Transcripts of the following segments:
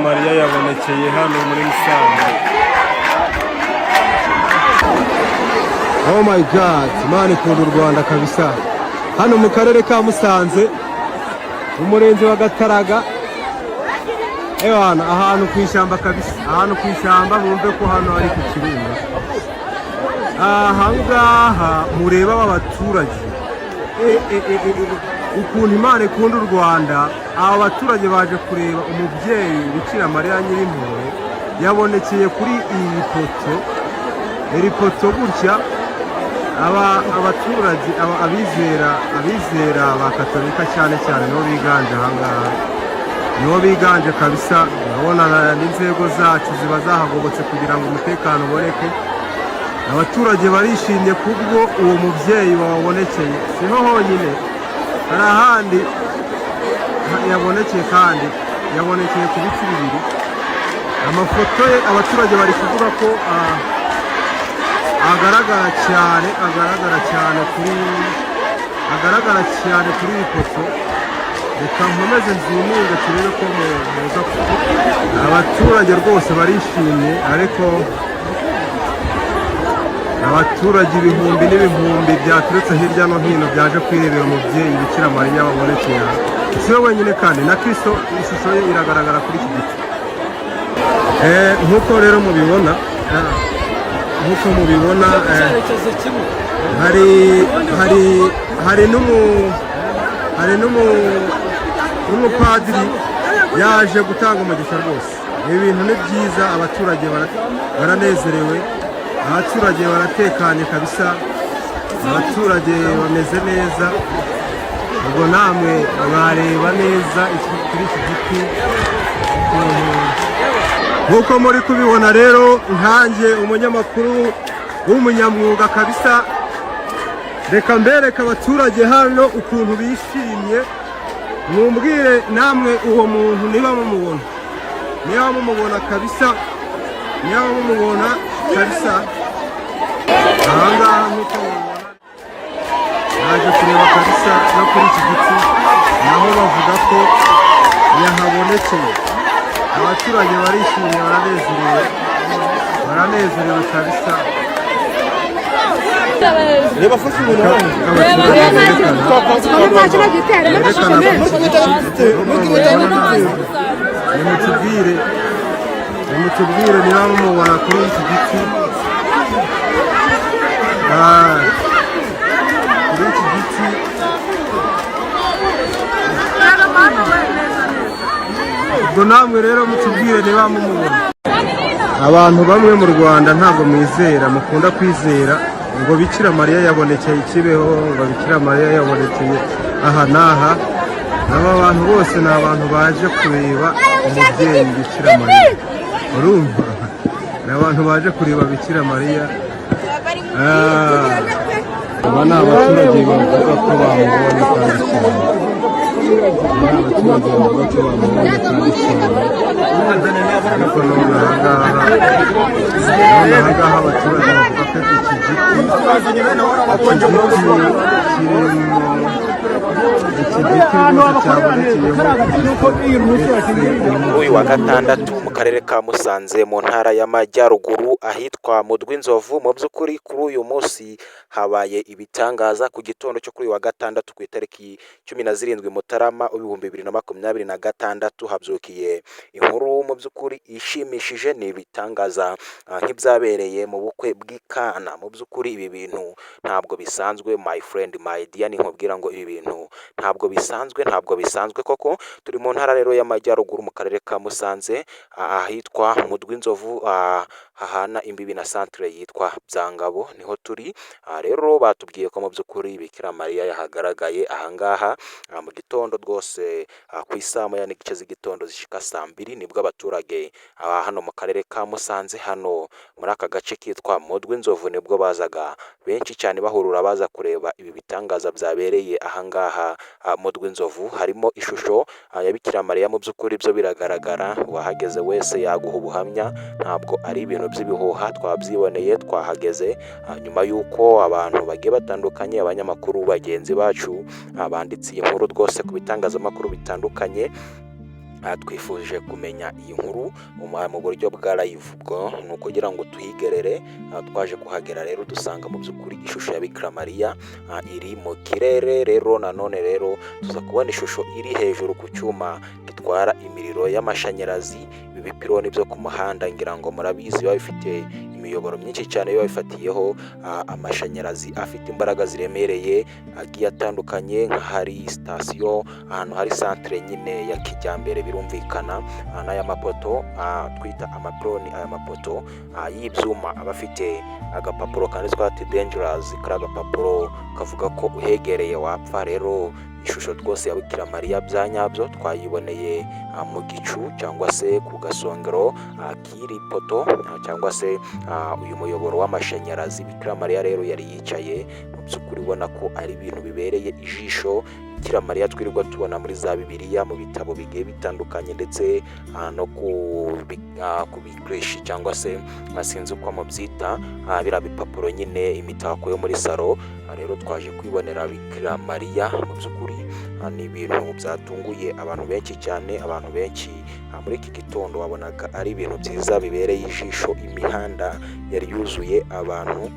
Mariya yabonekeye hano muri Musanze. Oh my God, Imana ikunda u Rwanda kabisa. Hano mu karere ka Musanze, umurenge wa Gataraga, ahantu ku ishyamba kabisa, ahantu ku ishyamba bumve ko hano ari ku Kirunga. Ahangaha mureba abaturage, ukuntu Imana ikunda u Rwanda. Aba baturage baje kureba umubyeyi Bikira Mariya Nyirimpuhwe yabonekeye kuri iyi poto. Iri poto gutya abaturage abizera ba Katolika cyane nibo biganje ahangaha, nibo biganje kabisa. Urabona n'inzego zacu ziba zahagobotse kugira ngo umutekano uboneke. Abaturage barishimye kubwo uwo mubyeyi wabonekeye. Siho honyine, hari ahandi yabonekeye, kandi yabonekeye ku biti bibiri. Amafoto ye abaturage bari kuvuga ko agaragara cyane kuri iyi foto. Reka nkomeze nzimunge turebe ko muza. Abaturage rwose barishimye, ariko abaturage ibihumbi n'ibihumbi byaturutse hirya no hino byaje kwirebera umubyeyi Bikira Mariya wabonekeye. Si we wenyine kandi na Kristo ishusho ye iragaragara kuri iki giti. Nk'uko rero mubibona, hari n'umupadiri yaje gutanga umugisha rwose. Ibi bintu ni byiza, abaturage baranezerewe, abaturage baratekanye kabisa, abaturage bameze neza. Ubwo namwe mwareba neza kuri iki giti. Nk'uko muri kubibona rero, nkanjye umunyamakuru w'umunyamwuga kabisa, reka mbereke abaturage hano ukuntu bishimye. Mumbwire namwe uwo muntu niba mumubona kabisa, ahangaha nk'uko mubibona naje kureba kabisa no kuri iki giti, naho bavuga ko yahabonekeye. Abaturage barishimye, baranezerewe kabisa. Reba fashe umuntu hano. Nimutubwire niba mumubona kuri iki giti. Kuri iki giti ubwo namwe rero mutubwire niba mumubona. Abantu bamwe mu Rwanda ntabwo mwizera, mukunda kwizera ngo Bikira Mariya yabonekeye i Kibeho, ngo Bikira Mariya yabonekeye aha n'aha. Aba bantu bose ni abantu baje kureba umubyeyi Bikira Mariya. Urumva, ni abantu baje kureba Bikira Mariya. Aba ni abaturage bavuga ko bamubonye kandi cyane. Ariko none ahangaha abaturage bavuga ko iki giti uyu wa gatandatu mu karere ka Musanze mu ntara y'Amajyaruguru ahitwa mu Rwinzovu. Mu by'ukuri kuri uyu munsi habaye ibitangaza. Ku gitondo cyo kuri uyu wa gatandatu ku itariki 17 Mutarama 2026 habyukiye inkuru mu by'ukuri ishimishije. Ni ibitangaza nk'ibyabereye mu bukwe bw'Ikana. Mu by'ukuri ibi bintu ntabwo bisanzwe my friend, my dear, ni nkubwira ngo ibi bintu ntabwo bisanzwe koko. Turi mu ntara rero y'Amajyaruguru mu karere ka Musanze ahitwa mu Rwinzovu, hahana imbibi na centre yitwa Byangabo, niho turi. Rero batubwiye ko mu by'ukuri Bikira Mariya yahagaragaye ahangaha mu gitondo rwose ku isaha ya n'igice z'igitondo zishika saa 2 nibwo abaturage hano mu karere ka Musanze, hano muri aka gace kitwa mu Rwinzovu, nibwo bazaga benshi cyane bahurura baza kureba ibi bitangaza byabereye ahangaha mu Rwinzovu. Harimo ishusho ya Bikira Mariya. Mu by'ukuri byo biragaragara, wahageze wese yaguha ubuhamya, ntabwo ari ibintu by'ibihuha. Twabyiboneye, twahageze nyuma y'uko abantu bagiye batandukanye, abanyamakuru bagenzi bacu banditse inkuru rwose ku bitangazamakuru bitandukanye, twifuje kumenya iyi nkuru mu buryo bwa live. Ubwo ni ukugira ngo tuhigerere, twaje kuhagera rero dusanga mu by'ukuri ishusho ya Bikira Mariya iri mu kirere. Rero nanone rero tuza kubona ishusho iri hejuru ku cyuma gitwara imiriro y'amashanyarazi. Ibi bipironi byo ku muhanda ngira ngo murabizi biba bifite imiyoboro myinshi cyane biba bifatiyeho amashanyarazi afite imbaraga ziremereye agiye atandukanye, nk'ahari sitasiyo, ahantu hari santere nyine ya kijyambere. Birumvikana n'aya mapoto twita amapironi, aya mapoto y'ibyuma aba afite agapapuro kanditsweho ati dangerous. kari agapapuro kavuga ko uhegereye wapfa. Rero ishusho rwose ya Bikira Mariya bya nyabyo twayiboneye mu gicu cyangwa se ku gasongero k'iri poto cyangwa se uyu muyoboro w'amashanyarazi. Bikira Mariya rero yari yicaye mu by'ukuri ubona ko ari ibintu bibereye ijisho. Bikira Mariya twirirwa tubona muri za Bibiliya mu bitabo bigiye bitandukanye, ndetse no ku bikrishi cyangwa se sinzi uko mubyita, biriya bipapuro nyine, imitako yo muri salo. Rero twaje kwibonera Bikira Mariya. Mu by'ukuri ni ibintu byatunguye abantu benshi cyane. Abantu benshi muri iki gitondo wabonaga ari ibintu byiza bibereye ijisho. Imihanda yari yuzuye abantu,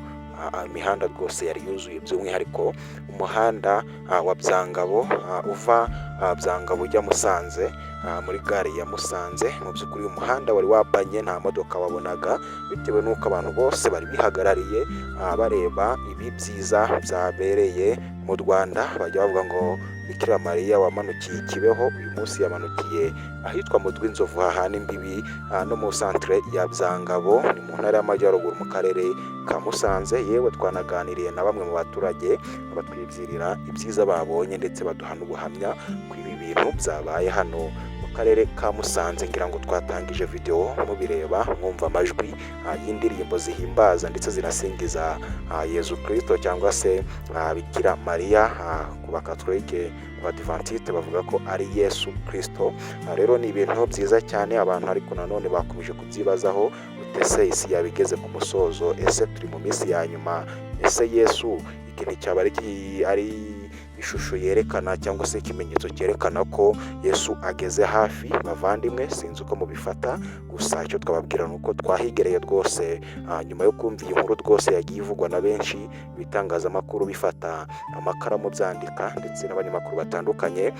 imihanda rwose yari yuzuye, by'umwihariko umuhanda wa Byangabo uva Byangabo ujya Musanze, muri gare ya Musanze. Mu by'ukuri uyu muhanda wari wabanye, nta modoka wabonaga, bitewe n'uko abantu bose bari bihagarariye bareba ibi byiza byabereye mu Rwanda. Bajya bavuga ngo Bikira Mariya wamanukiye Kibeho, uyu munsi yamanukiye ahitwa mu Rwinzovu hahana imbibi no mu santere ya Byangabo, ni mu ntara y'Amajyaruguru mu karere ka Musanze. Yewe twanaganiriye na bamwe mu baturage batwibwirira ibyiza babonye, ndetse baduha n'ubuhamya ko ibi bintu byabaye hano mu karere ka Musanze. Ngira ngo twatangije video mubireba, mwumva amajwi y'indirimbo zihimbaza ndetse zinasingiza Yezu Kristo cyangwa se Bikira Mariya. Ku bakatolike, abadivantiste bavuga ko ari Yesu Kristo. Rero ni ibintu byiza cyane. Abantu ariko nanone bakomeje kubyibazaho, ese isi yabigeze ku musozo? Ese turi mu minsi ya nyuma? Ese Yesu ikintu cyaba ari ishusho yerekana cyangwa se ikimenyetso cyerekana ko Yesu ageze hafi? Bavandimwe, sinzi uko mubifata, gusa icyo twababwira nuko twahigereye rwose. Nyuma yo kumva iyi nkuru rwose yagiye ivugwa na benshi, ibitangazamakuru bifata amakaramu byandika, ndetse n'abanyamakuru batandukanye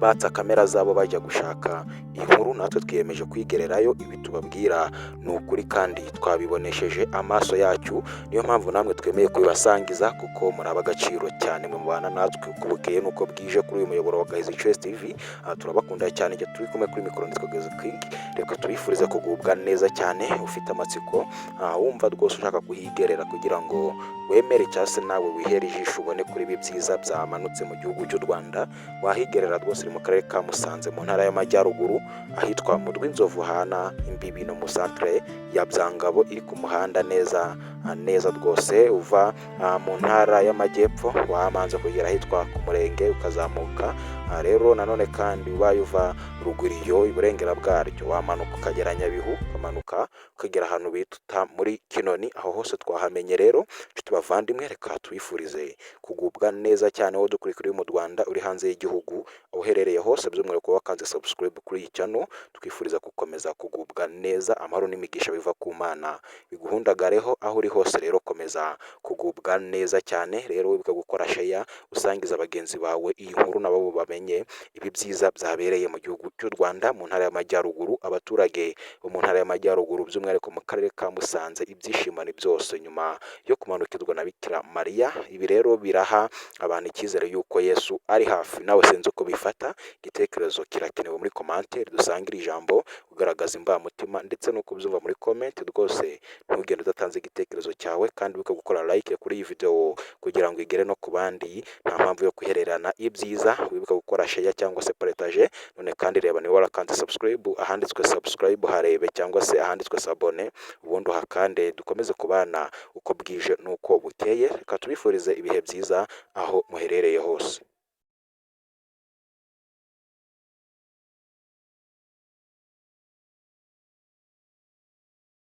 batsa kamera zabo bajya gushaka inkuru, natwe twiyemeje kwigererayo. Ibi tubabwira ni ukuri kandi twabibonesheje amaso yacu. Niyo mpamvu namwe twemeye kubibasangiza, kuko muri ab'agaciro cyane mu mubana natwe uko bukeye nuko bwije kuri uyu muyoboro wa Gahizi Choice TV. Turabakunda cyane, igihe turi kumwe kuri mikoro nitwa Gahizi King. Reka tubifurize kugubwa neza cyane. Ufite amatsiko, wumva rwose ushaka kuhigerera kugira ngo wemere cyangwa se nawe wihere ijisho ubone kuri ibi byiza byamanutse mu gihugu cy'u Rwanda, wahigerera rwose mu karere ka Musanze mu ntara y'Amajyaruguru ahitwa mu Rwinzovu hana imbibi no mu santere ya Byangabo, iri ku muhanda neza rwose uva mu ntara y'Amajyepfo, wamanza kugera ahitwa ku Murenge ukazamuka. Rero nanone kandi ubaye uva Rugwiriyo iburengera bwaryo, wamanuka ukagera Nyabihu, ukamanuka ukagera ahantu bita muri Kinoni. Aho hose twahamenye. Rero bavandimwe, reka twifurize kugubwa neza cyane wowe dukurikira mu Rwanda, uri hanze y'igihugu, aho uherereye hose, by'umwihariko wakanze subscribe kuri iyi channel. Twifuriza gukomeza kugubwa neza, amahoro n'imigisha biva ku Mana biguhundagareho aho uri hose. Rero komeza kugubwa neza cyane. Rero wibuka gukora share, usangiza bagenzi bawe iyi nkuru, nabo bamenye ibi byiza byabereye mu gihugu cy'u Rwanda mu ntara y'Amajyaruguru. Abaturage bo mu ntara y'Amajyaruguru, by'umwihariko mu karere ka Musanze, ibyishimo ni byose nyuma yo kumanukirwa na Bikira Mariya. Ibi rero biraha abantu icyizere yuko Yesu ari hafi. Nawe sinzi uko bifata, igitekerezo kirakenewe muri commentaire. Dusangire ijambo, ugaragaza imbamutima ndetse no kubyumva muri comment. Rwose ntugende udatanze igitekerezo cyawe, kandi wibuke gukora like kuri iyi video kugira ngo igere no ku bandi. Nta mpamvu yo kuhererana ibyiza, wibuke gukora share cyangwa se partage. None kandi reba niba warakanze subscribe, ahanditswe subscribe harebe cyangwa se ahanditswe sabone, ubundi uhakande. Dukomeze kubana uko bwije nuko bukeye. Reka tubifurize ibihe byiza aho muherereye hose.